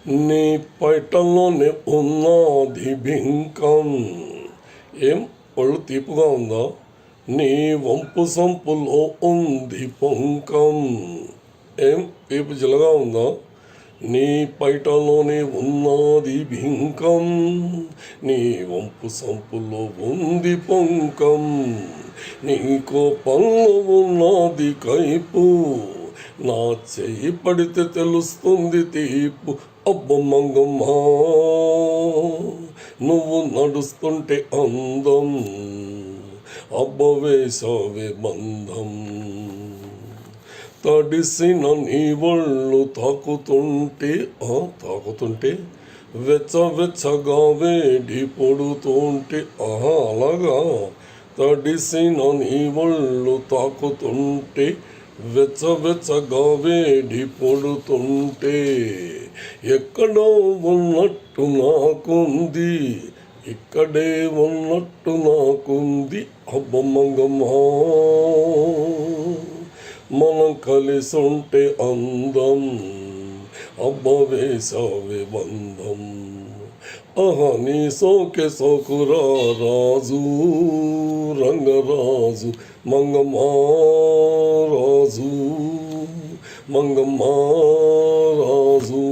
నీ పైటల్లోనే ఉన్నది బింకం. ఏం ఒళ్ళు తీపుగా ఉందా? నీ వంపు సంపులో ఉంది పొంకం. ఏం తీపు జిలగా ఉందా? నీ పైటలోనే ఉన్నది బింకం, నీ వంపు సంపులో ఉంది పొంకం. నీ కోపంలో ఉన్నది కైపు, నా చెయ్యి పడితే తెలుస్తుంది తీపు. అబ్బ మంగమ్మ, నువ్వు నడుస్తుంటే అందం, అబ్బ వేసావే బంధం. తడిసిన నీ ఒళ్ళు తాకుతుంటే వెచ్చగా వేడి పొడుతుంటే. అలాగా. తడిసిన నీ ఒళ్ళు తాకుతుంటే వెచ్చగా వేడి పొడుతుంటే, ఎక్కడో ఉన్నట్టు నాకుంది, ఇక్కడే ఉన్నట్టు నాకుంది. అబ్బ మంగమ్మ, మనం కలిసి ఉంటే అందం, అబ్బ వేసావే బంధం. ఆహా, నీ సోకే సోకురా రాజు, రంగరాజు మంగమ్మ రాజు, మంగమ్మ రాజు.